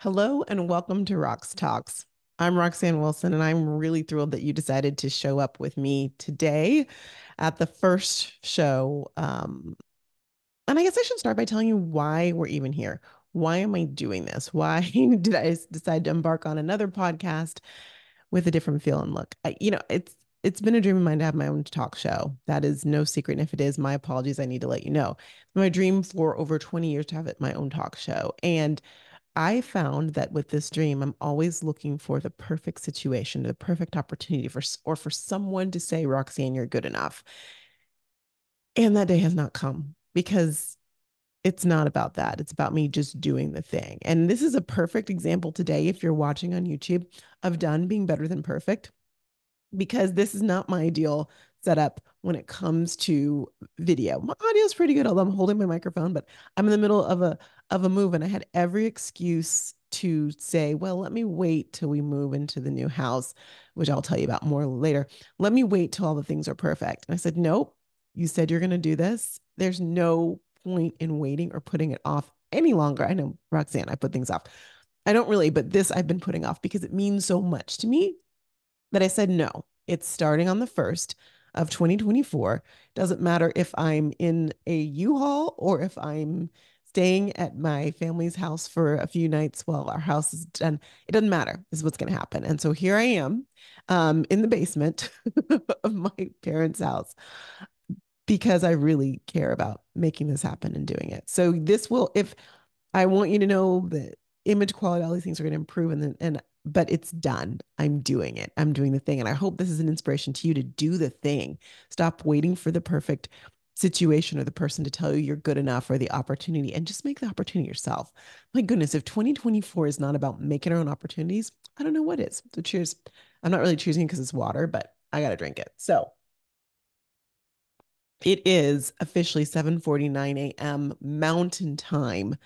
Hello and welcome to Roxtalks. I'm Roxanne Wilson, and I'm really thrilled that you decided to show up with me today at the first show. And I guess I should start by telling you why we're even here. Why am I doing this? Why did I decide to embark on another podcast with a different feel and look? It's been a dream of mine to have my own talk show. That is no secret. And if it is, my apologies. I need to let you know. It's my dream for over 20 years to have it my own talk show. And I found that with this dream, I'm always looking for the perfect situation, the perfect opportunity for someone to say, Roxanne, you're good enough. And that day has not come because it's not about that. It's about me just doing the thing. And this is a perfect example today, if you're watching on YouTube, of done being better than perfect, because this is not my ideal setup when it comes to video. My audio is pretty good, although I'm holding my microphone, but I'm in the middle of a move and I had every excuse to say, well, let me wait till we move into the new house, which I'll tell you about more later. Let me wait till all the things are perfect. And I said, nope, you said you're going to do this. There's no point in waiting or putting it off any longer. I know, Roxanne, I put things off. I don't really, but this I've been putting off because it means so much to me that I said, no, it's starting on the 1st of 2024. Doesn't matter if I'm in a U-Haul or if I'm staying at my family's house for a few nights while our house is done. It doesn't matter. This is what's going to happen. And so here I am in the basement of my parents' house because I really care about making this happen and doing it. So this will, if I want you to know that image quality, all these things are going to improve but it's done. I'm doing it. I'm doing the thing. And I hope this is an inspiration to you to do the thing. Stop waiting for the perfect situation or the person to tell you you're good enough or the opportunity and just make the opportunity yourself. My goodness, if 2024 is not about making our own opportunities, I don't know what is. So cheers. I'm not really choosing because it's water, but I got to drink it. So it is officially 7:49 a.m. Mountain Time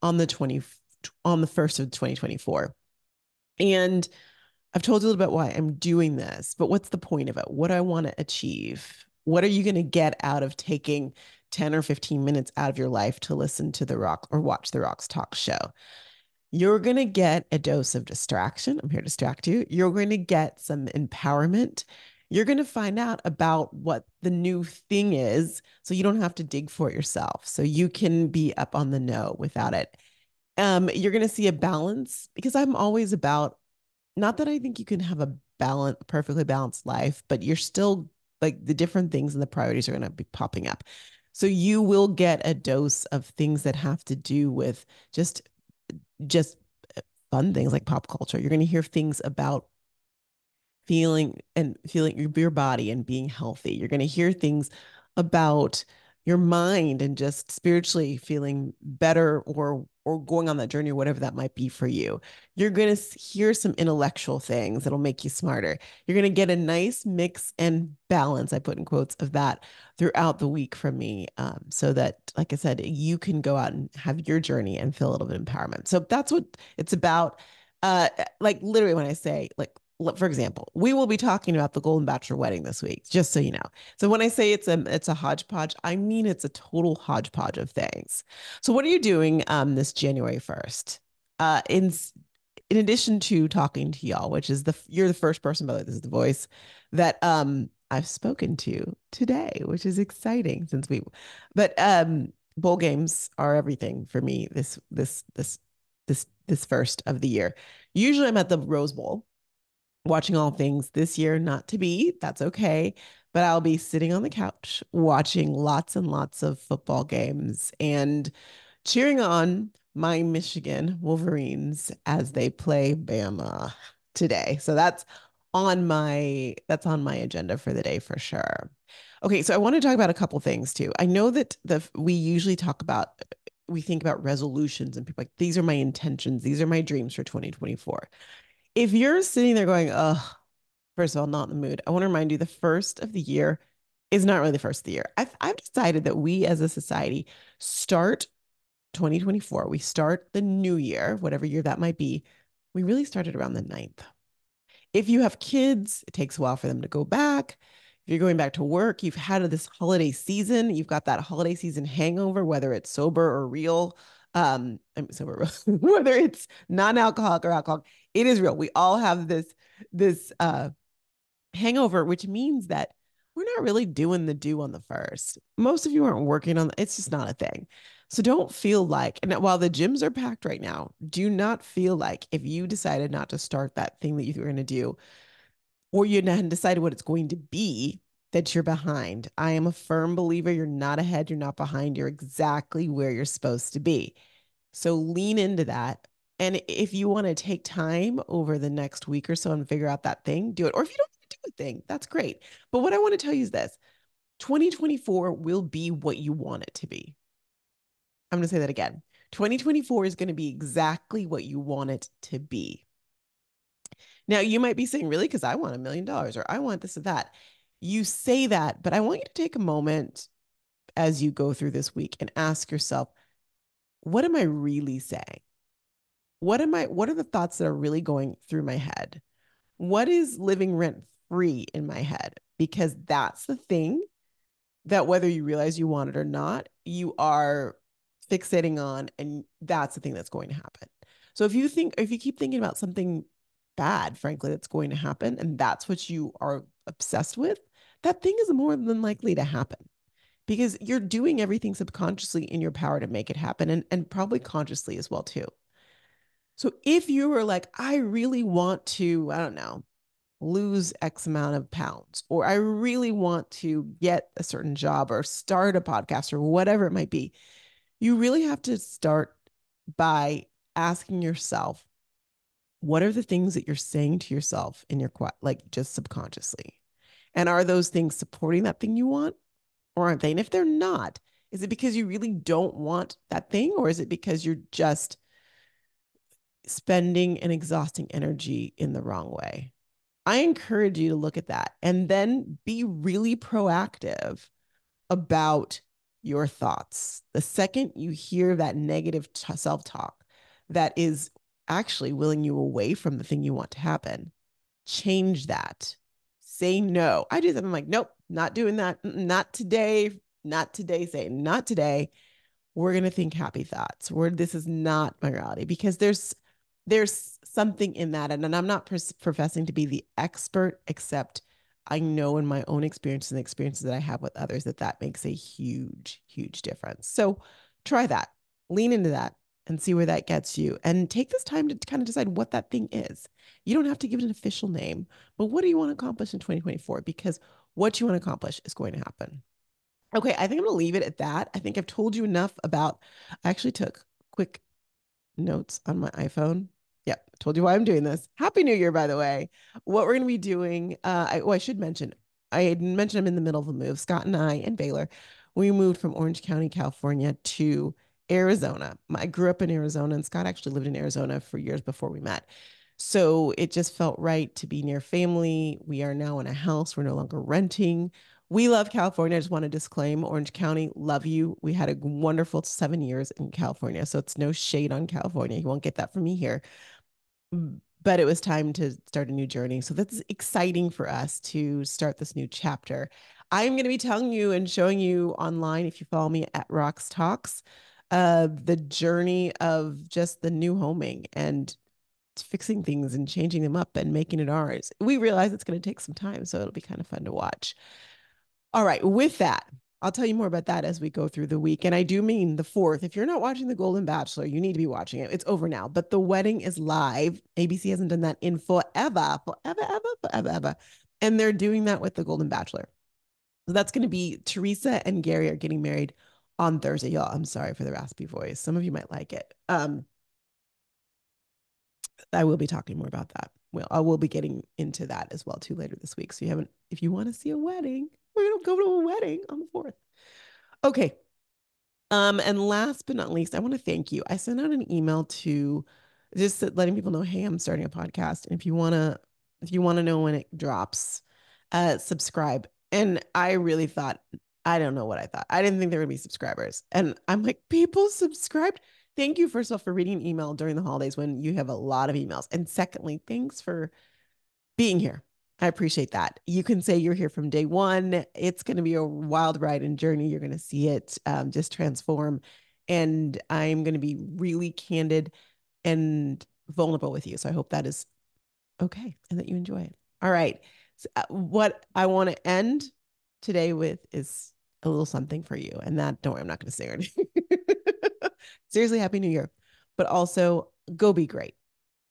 on the 1st of 2024. And I've told you a little bit why I'm doing this, but what's the point of it? What do I want to achieve? What are you going to get out of taking 10 or 15 minutes out of your life to listen to the Rock or watch the Roxtalks show? You're going to get a dose of distraction. I'm here to distract you. You're going to get some empowerment. You're going to find out about what the new thing is so you don't have to dig for it yourself. So you can be up on the know without it. You're going to see a balance because I'm always about, not that I think you can have a perfectly balanced life, but you're still like the different things and the priorities are going to be popping up. So you will get a dose of things that have to do with just fun things like pop culture. You're going to hear things about feeling your body and being healthy. You're going to hear things about your mind and just spiritually feeling better or going on that journey or whatever that might be for you. You're going to hear some intellectual things that'll make you smarter. You're going to get a nice mix and balance, I put in quotes, of that throughout the week from me, so that, like I said, you can go out and have your journey and feel a little bit of empowerment. So that's what it's about. Like literally when I say like, for example, we will be talking about the Golden Bachelor wedding this week, just so you know. So when I say it's a hodgepodge, I mean it's a total hodgepodge of things. So what are you doing this January 1st? In addition to talking to y'all, which is you're the first person, by the way, this is the voice that I've spoken to today, which is exciting but bowl games are everything for me this first of the year. Usually I'm at the Rose Bowl watching all things. This year, not to be, that's okay. But I'll be sitting on the couch watching lots and lots of football games and cheering on my Michigan Wolverines as they play Bama today. So that's on my agenda for the day for sure. Okay, so I want to talk about a couple things too. I know that we usually we think about resolutions and people like these are my intentions, these are my dreams for 2024. If you're sitting there going, oh, first of all, not in the mood, I want to remind you the first of the year is not really the first of the year. I've decided that we as a society start 2024, we start the new year, whatever year that might be. We really started around the 9th. If you have kids, it takes a while for them to go back. If you're going back to work, you've had this holiday season, you've got that holiday season hangover, whether it's sober or real. So whether it's non-alcoholic or alcoholic, it is real. We all have this hangover, which means that we're not really doing the do on the first. Most of you aren't working on it's just not a thing. So don't feel like, and while the gyms are packed right now, do not feel like if you decided not to start that thing that you were going to do, or you hadn't decided what it's going to be, that you're behind. I am a firm believer you're not ahead, you're not behind, you're exactly where you're supposed to be. So lean into that. And if you want to take time over the next week or so and figure out that thing, do it. Or if you don't want to do a thing, that's great. But what I want to tell you is this: 2024 will be what you want it to be. I'm going to say that again. 2024 is going to be exactly what you want it to be. Now, you might be saying, really? Because I want $1 million or I want this or that. You say that, but I want you to take a moment as you go through this week and ask yourself, what am I really saying? What are the thoughts that are really going through my head? What is living rent free in my head? Because that's the thing that whether you realize you want it or not, you are fixating on, and that's the thing that's going to happen. So if you keep thinking about something bad, frankly, that's going to happen, and that's what you are obsessed with, that thing is more than likely to happen because you're doing everything subconsciously in your power to make it happen, and probably consciously as well too. So if you were like, I really want to, I don't know, lose X amount of pounds, or I really want to get a certain job or start a podcast or whatever it might be, you really have to start by asking yourself, what are the things that you're saying to yourself in your, like just subconsciously? And are those things supporting that thing you want or aren't they? And if they're not, is it because you really don't want that thing, or is it because you're just spending and exhausting energy in the wrong way? I encourage you to look at that and then be really proactive about your thoughts. The second you hear that negative self talk that is actually willing you away from the thing you want to happen, change that. Say no. I'm like, nope, not doing that. Not today. Not today. Say not today. We're going to think happy thoughts. This is not my reality, because there's something in that. And I'm not professing to be the expert, except I know in my own experiences and experiences that I have with others that makes a huge, huge difference. So try that, lean into that and see where that gets you. And take this time to kind of decide what that thing is. You don't have to give it an official name, but what do you want to accomplish in 2024? Because what you want to accomplish is going to happen. Okay, I think I'm going to leave it at that. I think I've told you enough about, I actually took quick notes on my iPhone. Yep, told you why I'm doing this. Happy New Year, by the way. What we're going to be doing, I should mention, I had mentioned I'm in the middle of a move. Scott and I and Baylor, we moved from Orange County, California to Arizona. I grew up in Arizona, and Scott actually lived in Arizona for years before we met. So it just felt right to be near family. We are now in a house. We're no longer renting. We love California. I just want to disclaim, Orange County, love you. We had a wonderful 7 years in California. So it's no shade on California. You won't get that from me here. But it was time to start a new journey. So that's exciting for us to start this new chapter. I'm going to be telling you and showing you online, if you follow me at Roxtalks, the journey of just the new homing and fixing things and changing them up and making it ours. We realize it's going to take some time, so it'll be kind of fun to watch. All right, with that, I'll tell you more about that as we go through the week. And I do mean the 4th. If you're not watching The Golden Bachelor, you need to be watching it. It's over now, but The Wedding is live. ABC hasn't done that in forever. And they're doing that with The Golden Bachelor. So that's going to be Teresa and Gary are getting married on Thursday. Y'all, I'm sorry for the raspy voice. Some of you might like it. I will be talking more about that. Well, I will be getting into that as well too later this week. So if you want to see a wedding, we're gonna go to a wedding on the 4th. Okay. And last but not least, I want to thank you. I sent out an email to just letting people know, hey, I'm starting a podcast. And if you want to know when it drops, subscribe. And I really thought, I don't know what I thought. I didn't think there would be subscribers. And I'm like, people subscribed. Thank you, first of all, for reading email during the holidays when you have a lot of emails. And secondly, thanks for being here. I appreciate that. You can say you're here from day one. It's going to be a wild ride and journey. You're going to see it just transform. and I'm going to be really candid and vulnerable with you. So I hope that is okay and that you enjoy it. All right. So, what I want to end today with is a little something for you. And that, don't worry, I'm not going to say anything. Seriously, Happy New Year. But also, go be great.